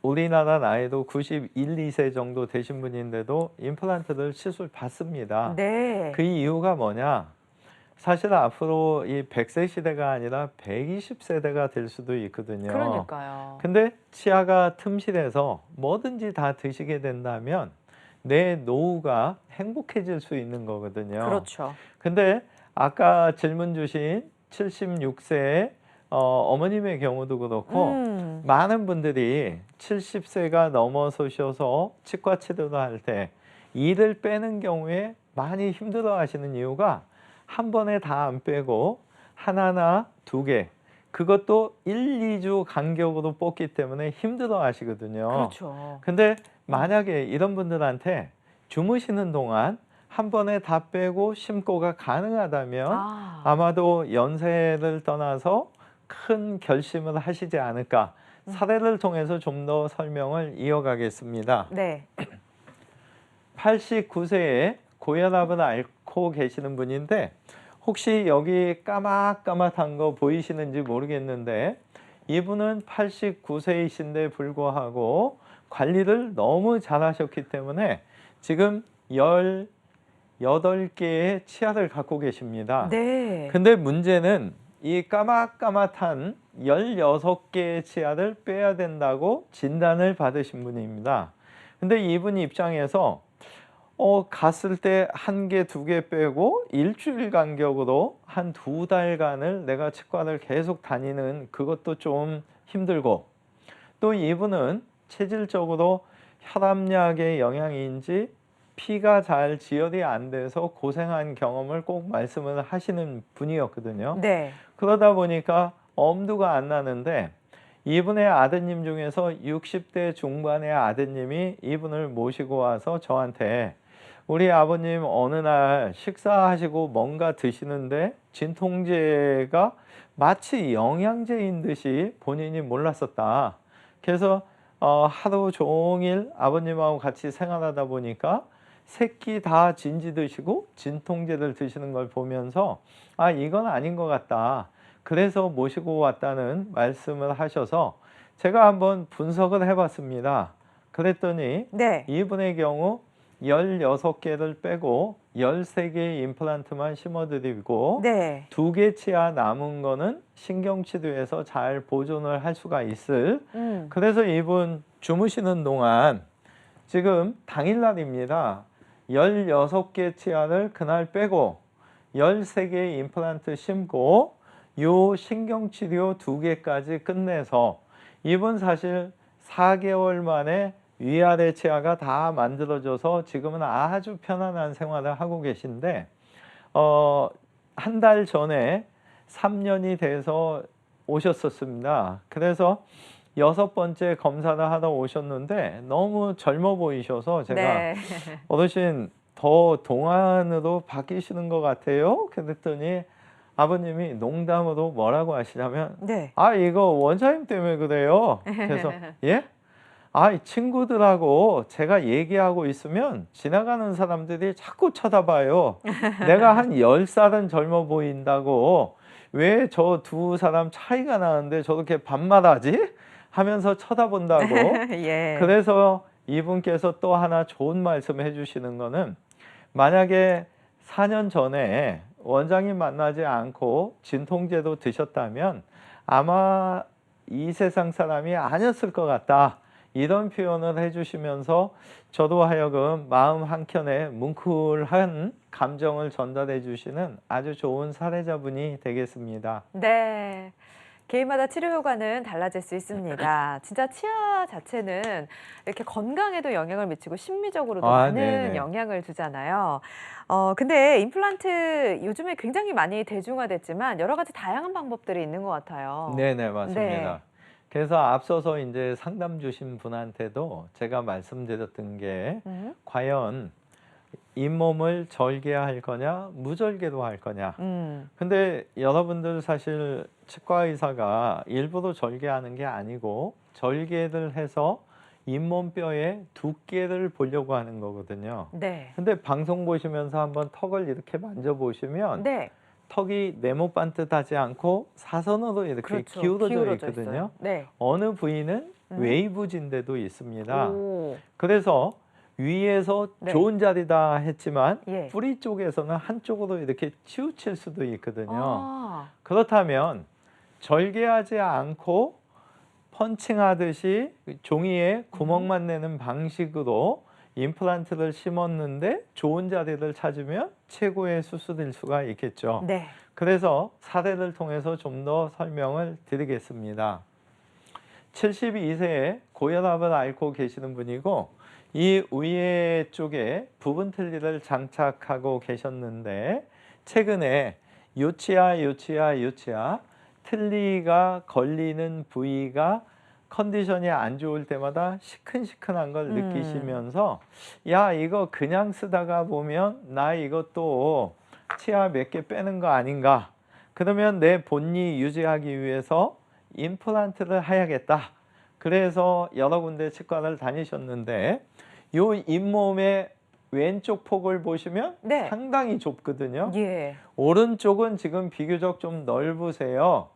우리나라 나이도 91, 2세 정도 되신 분인데도 임플란트를 시술 받습니다. 네. 그 이유가 뭐냐? 사실 앞으로 이 100세 시대가 아니라 120세대가 될 수도 있거든요. 그러니까요. 근데 치아가 틈실해서 뭐든지 다 드시게 된다면 내 노후가 행복해질 수 있는 거거든요. 그렇죠. 근데 아까 질문 주신 76세의 어머님의 경우도 그렇고 많은 분들이 70세가 넘어서셔서 치과 치료를 할 때 이를 빼는 경우에 많이 힘들어 하시는 이유가 한 번에 다 안 빼고 하나나 두 개 그것도 1, 2주 간격으로 뽑기 때문에 힘들어 하시거든요. 그렇죠. 근데 만약에 이런 분들한테 주무시는 동안 한 번에 다 빼고 심고가 가능하다면 아마도 연세를 떠나서 큰 결심을 하시지 않을까. 사례를 통해서 좀 더 설명을 이어가겠습니다. 네. 89세에 고혈압을 앓고 계시는 분인데 혹시 여기 까맣까맣한 거 보이시는지 모르겠는데 이분은 89세이신데 불구하고 관리를 너무 잘하셨기 때문에 지금 18개의 치아를 갖고 계십니다. 네. 근데 문제는 이 까맣까맣한 16개의 치아를 빼야 된다고 진단을 받으신 분입니다. 근데 이분 입장에서 갔을 때 한 개, 두 개 빼고 일주일 간격으로 한 2달간을 내가 치과를 계속 다니는 그것도 좀 힘들고 또 이분은 체질적으로 혈압약의 영향인지 피가 잘 지혈이 안 돼서 고생한 경험을 꼭 말씀을 하시는 분이었거든요. 네. 그러다 보니까 엄두가 안 나는데 이분의 아드님 중에서 60대 중반의 아드님이 이분을 모시고 와서 저한테 우리 아버님 어느 날 식사하시고 뭔가 드시는데 진통제가 마치 영양제인 듯이 본인이 몰랐었다. 그래서 하루 종일 아버님하고 같이 생활하다 보니까 새끼 다 진지 드시고 진통제를 드시는 걸 보면서 아, 이건 아닌 것 같다. 그래서 모시고 왔다는 말씀을 하셔서 제가 한번 분석을 해봤습니다. 그랬더니 네. 이분의 경우 16개를 빼고 13개의 임플란트만 심어드리고 네. 2개 치아 남은 거는 신경치료에서 잘 보존을 할 수가 있을. 그래서 이분 주무시는 동안 지금 당일날입니다. 16개 치아를 그날 빼고 13개의 임플란트 심고 요 신경치료 2개까지 끝내서 이분 사실 4개월 만에 위아래 치아가 다 만들어져서 지금은 아주 편안한 생활을 하고 계신데 한 달 전에 3년이 돼서 오셨었습니다. 그래서 6번째 검사를 하러 오셨는데 너무 젊어 보이셔서 제가 네. 어르신 더 동안으로 바뀌시는 것 같아요. 그랬더니 아버님이 농담으로 뭐라고 하시냐면 네. 아, 이거 원장님 때문에 그래요. 그래서 예? 아, 이 친구들하고 제가 얘기하고 있으면 지나가는 사람들이 자꾸 쳐다봐요. 내가 한 10살은 젊어 보인다고 왜 저 두 사람 차이가 나는데 저렇게 반말하지? 하면서 쳐다본다고. 예. 그래서 이분께서 또 하나 좋은 말씀 해주시는 거는 만약에 4년 전에 원장님 만나지 않고 진통제도 드셨다면 아마 이 세상 사람이 아니었을 것 같다. 이런 표현을 해주시면서 저도 하여금 마음 한켠에 뭉클한 감정을 전달해 주시는 아주 좋은 사례자분이 되겠습니다. 네. 개인마다 치료 효과는 달라질 수 있습니다. 진짜 치아 자체는 이렇게 건강에도 영향을 미치고 심미적으로도 많은 네네. 영향을 주잖아요. 근데 임플란트 요즘에 굉장히 많이 대중화됐지만 여러 가지 다양한 방법들이 있는 것 같아요. 네네, 맞습니다. 네. 그래서 앞서서 이제 상담 주신 분한테도 제가 말씀드렸던 게 과연 잇몸을 절개할 거냐 무절개로 할 거냐. 근데 여러분들 사실 치과 의사가 일부러 절개하는 게 아니고 절개를 해서 잇몸뼈의 두께를 보려고 하는 거거든요. 네. 근데 방송 보시면서 한번 턱을 이렇게 만져보시면 네. 턱이 네모 반듯하지 않고 사선으로 이렇게 그렇죠. 기울어져 있거든요. 있어요. 네. 어느 부위는 웨이브진 데도 있습니다. 오. 그래서 위에서 네. 좋은 자리다 했지만 예. 뿌리 쪽에서는 한쪽으로 이렇게 치우칠 수도 있거든요. 아. 그렇다면 절개하지 않고 펀칭하듯이 종이에 구멍만 내는 방식으로 임플란트를 심었는데 좋은 자리를 찾으면 최고의 수술일 수가 있겠죠. 네. 그래서 사례를 통해서 좀 더 설명을 드리겠습니다. 72세에 고혈압을 앓고 계시는 분이고 이 위에 쪽에 부분 틀니를 장착하고 계셨는데 최근에 요치아 틀니가 걸리는 부위가 컨디션이 안 좋을 때마다 시큰시큰한 걸 느끼시면서 야, 이거 그냥 쓰다가 보면 나 이것도 치아 몇 개 빼는 거 아닌가. 그러면 내 본니 유지하기 위해서 임플란트를 해야겠다. 그래서 여러 군데 치과를 다니셨는데 요 잇몸의 왼쪽 폭을 보시면 네. 상당히 좁거든요. 예. 오른쪽은 지금 비교적 좀 넓으세요.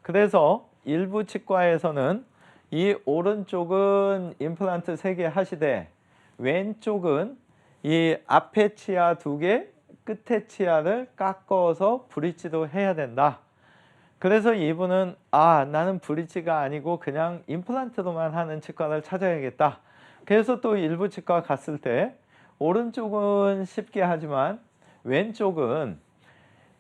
그래서 일부 치과에서는 이 오른쪽은 임플란트 3개 하시되 왼쪽은 이 앞에 치아 2개, 끝에 치아를 깎아서 브릿지도 해야 된다. 그래서 이분은 아, 나는 브릿지가 아니고 그냥 임플란트로만 하는 치과를 찾아야겠다. 그래서 또 일부 치과 갔을 때 오른쪽은 쉽게 하지만 왼쪽은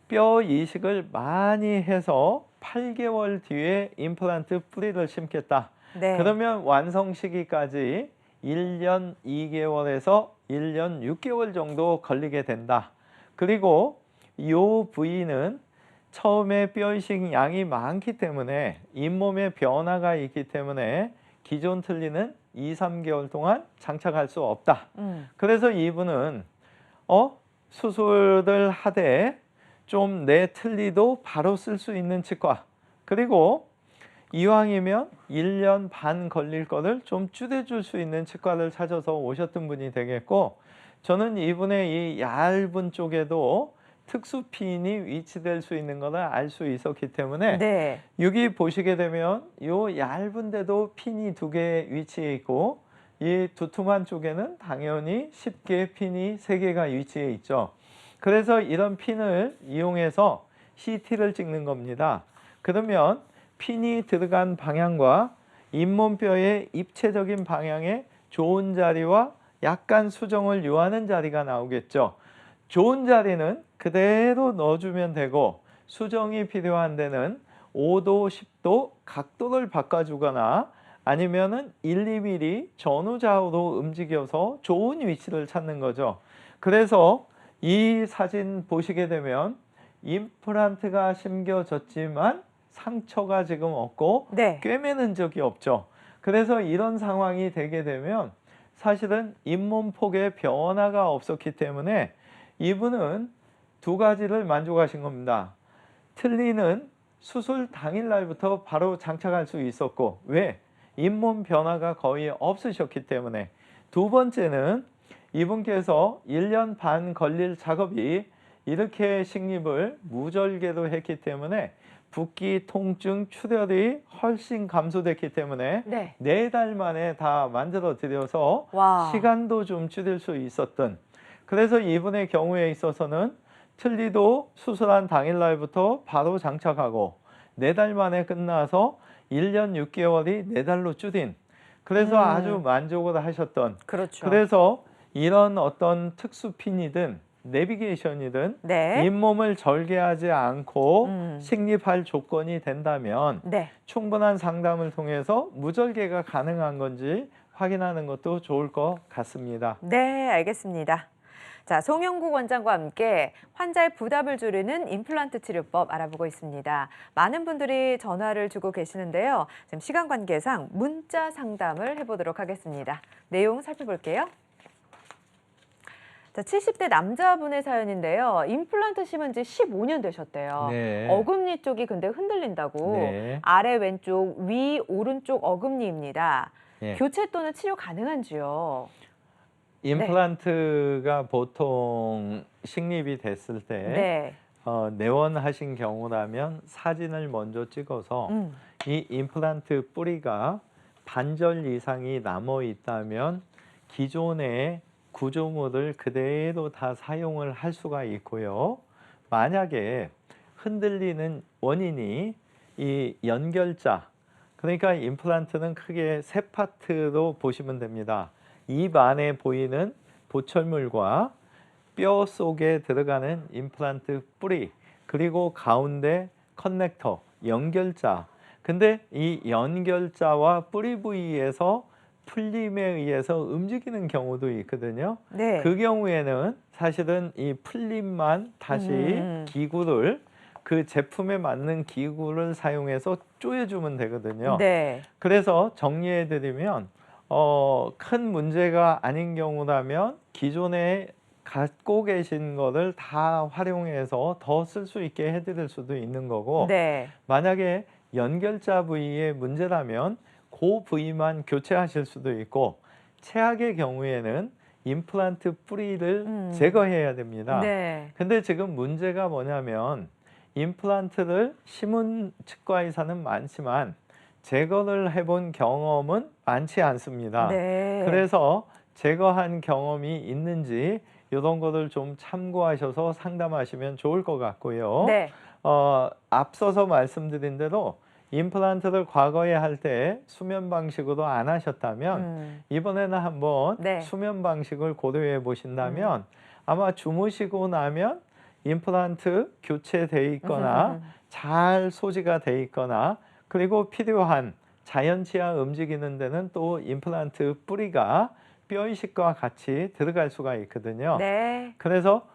뼈 이식을 많이 해서 8개월 뒤에 임플란트 뿌리를 심겠다. 네. 그러면 완성 시기까지 1년 2개월에서 1년 6개월 정도 걸리게 된다. 그리고 이 부위는 처음에 뼈 이식 양이 많기 때문에 잇몸에 변화가 있기 때문에 기존 틀니는 2, 3개월 동안 장착할 수 없다. 그래서 이분은 수술을 하되 좀 내 틀니도 바로 쓸 수 있는 치과, 그리고 이왕이면 1년 반 걸릴 거를 좀 줄여줄 수 있는 치과를 찾아서 오셨던 분이 되겠고, 저는 이분의 이 얇은 쪽에도 특수 핀이 위치될 수 있는 것을 알 수 있었기 때문에 네. 여기 보시게 되면 요 얇은 데도 핀이 2개 위치해 있고 이 두툼한 쪽에는 당연히 쉽게 핀이 3개가 위치해 있죠. 그래서 이런 핀을 이용해서 CT를 찍는 겁니다. 그러면 핀이 들어간 방향과 잇몸뼈의 입체적인 방향에 좋은 자리와 약간 수정을 요하는 자리가 나오겠죠. 좋은 자리는 그대로 넣어주면 되고 수정이 필요한 데는 5도, 10도 각도를 바꿔주거나 아니면은 1, 2mm 전후좌우로 움직여서 좋은 위치를 찾는 거죠. 그래서 이 사진 보시게 되면 임플란트가 심겨졌지만 상처가 지금 없고 네. 꿰매는 적이 없죠. 그래서 이런 상황이 되게 되면 사실은 잇몸폭에 변화가 없었기 때문에 이분은 2가지를 만족하신 겁니다. 틀니는 수술 당일날부터 바로 장착할 수 있었고 왜? 잇몸 변화가 거의 없으셨기 때문에. 2번째는 이분께서 1년 반 걸릴 작업이 이렇게 식립을 무절개로 했기 때문에 붓기, 통증, 출혈이 훨씬 감소됐기 때문에 네. 4달 만에 다 만들어 드려서 와. 시간도 좀 줄일 수 있었던, 그래서 이분의 경우에 있어서는 틀니도 수술한 당일날부터 바로 장착하고 4달 만에 끝나서 1년 6개월이 4달로 줄인, 그래서 아주 만족을 하셨던, 그렇죠. 그래서 이런 어떤 특수 핀이든 내비게이션이든 네. 잇몸을 절개하지 않고 음. 식립할 조건이 된다면 네. 충분한 상담을 통해서 무절개가 가능한 건지 확인하는 것도 좋을 것 같습니다. 네, 알겠습니다. 자, 송영국 원장과 함께 환자의 부담을 줄이는 임플란트 치료법 알아보고 있습니다. 많은 분들이 전화를 주고 계시는데요. 지금 시간 관계상 문자 상담을 해보도록 하겠습니다. 내용 살펴볼게요. 자, 70대 남자분의 사연인데요. 임플란트 심은 지 15년 되셨대요. 네. 어금니 쪽이 근데 흔들린다고. 네. 아래 왼쪽, 위 오른쪽 어금니입니다. 예. 교체 또는 치료 가능한지요? 임플란트가 보통 식립이 됐을 때 네. 내원하신 경우라면 사진을 먼저 찍어서 이 임플란트 뿌리가 반절 이상이 남아 있다면 기존의 구조물을 그대로 다 사용을 할 수가 있고요. 만약에 흔들리는 원인이 이 연결자, 그러니까 임플란트는 크게 3파트로 보시면 됩니다. 입 안에 보이는 보철물과 뼈 속에 들어가는 임플란트 뿌리, 그리고 가운데 커넥터, 연결자. 근데 이 연결자와 뿌리 부위에서 풀림에 의해서 움직이는 경우도 있거든요. 네. 그 경우에는 사실은 이 풀림만 다시 기구를, 그 제품에 맞는 기구를 사용해서 조여주면 되거든요. 네. 그래서 정리해드리면 큰 문제가 아닌 경우라면 기존에 갖고 계신 거를 다 활용해서 더 쓸 수 있게 해드릴 수도 있는 거고, 네. 만약에 연결자 부위에 문제라면 그 부위만 교체하실 수도 있고, 최악의 경우에는 임플란트 뿌리를 제거해야 됩니다. 네. 근데 지금 문제가 뭐냐면 임플란트를 심은 치과 의사는 많지만 제거를 해본 경험은 많지 않습니다. 네. 그래서 제거한 경험이 있는지 이런 거를 좀 참고하셔서 상담하시면 좋을 것 같고요. 네. 앞서서 말씀드린 대로 임플란트를 과거에 할 때 수면 방식으로 안 하셨다면 이번에는 한번 네. 수면 방식을 고려해 보신다면 아마 주무시고 나면 임플란트 교체돼 있거나 잘 소지가 돼 있거나, 그리고 필요한 자연치아 움직이는 데는 또 임플란트 뿌리가 뼈이식과 같이 들어갈 수가 있거든요. 네. 그래서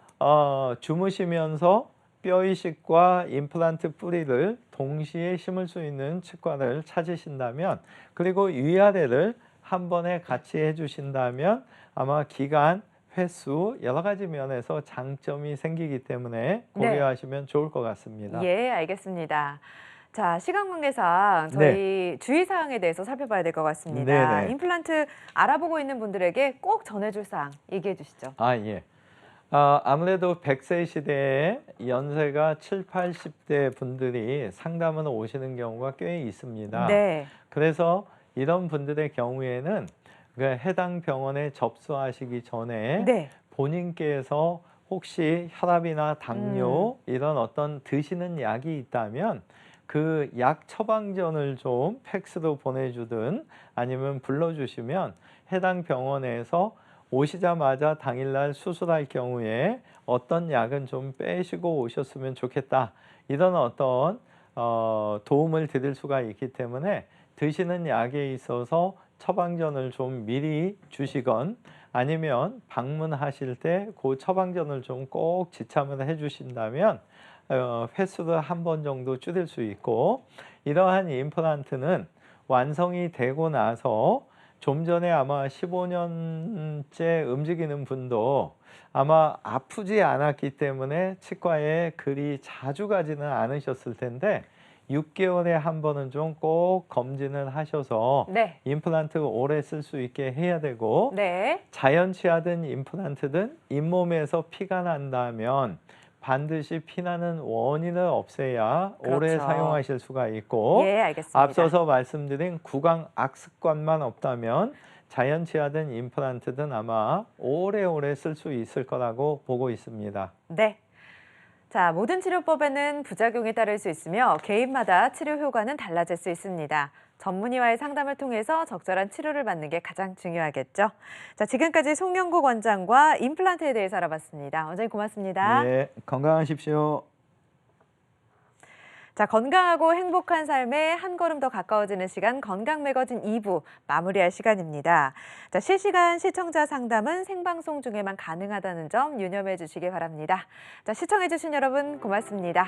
주무시면서 뼈이식과 임플란트 뿌리를 동시에 심을 수 있는 치과를 찾으신다면, 그리고 위아래를 한 번에 같이 해주신다면 아마 기간, 횟수 여러 가지 면에서 장점이 생기기 때문에 고려하시면 좋을 것 같습니다. 예, 알겠습니다. 자, 시간 관계상 저희 주의사항에 대해서 살펴봐야 될 것 같습니다. 네네. 임플란트 알아보고 있는 분들에게 꼭 전해줄 사항 얘기해 주시죠. 아, 예. 아무래도 100세 시대에 연세가 7, 80대 분들이 상담을 오시는 경우가 꽤 있습니다. 네. 그래서 이런 분들의 경우에는 그 해당 병원에 접수하시기 전에 네. 본인께서 혹시 혈압이나 당뇨 이런 어떤 드시는 약이 있다면 그 약 처방전을 좀 팩스로 보내주든 아니면 불러주시면 해당 병원에서 오시자마자 당일날 수술할 경우에 어떤 약은 좀 빼시고 오셨으면 좋겠다. 이런 어떤 도움을 드릴 수가 있기 때문에 드시는 약에 있어서 처방전을 좀 미리 주시건 아니면 방문하실 때 그 처방전을 좀 꼭 지참을 해주신다면 횟수를 한 번 정도 줄일 수 있고, 이러한 임플란트는 완성이 되고 나서 좀 전에 아마 15년째 움직이는 분도 아마 아프지 않았기 때문에 치과에 그리 자주 가지는 않으셨을 텐데 6개월에 한 번은 좀 꼭 검진을 하셔서 네. 임플란트 오래 쓸 수 있게 해야 되고, 네. 자연치하든 임플란트든 잇몸에서 피가 난다면 반드시 피나는 원인을 없애야 오래 그렇죠. 사용하실 수가 있고, 예, 알겠습니다. 앞서서 말씀드린 구강 악습관만 없다면 자연치하든 임플란트든 아마 오래오래 쓸 수 있을 거라고 보고 있습니다. 네. 자, 모든 치료법에는 부작용이 따를 수 있으며 개인마다 치료 효과는 달라질 수 있습니다. 전문의와의 상담을 통해서 적절한 치료를 받는 게 가장 중요하겠죠. 자, 지금까지 송영국 원장과 임플란트에 대해서 알아봤습니다. 원장님 고맙습니다. 네, 건강하십시오. 자, 건강하고 행복한 삶에 한 걸음 더 가까워지는 시간 건강 매거진 2부 마무리할 시간입니다. 자, 실시간 시청자 상담은 생방송 중에만 가능하다는 점 유념해 주시기 바랍니다. 자, 시청해 주신 여러분 고맙습니다.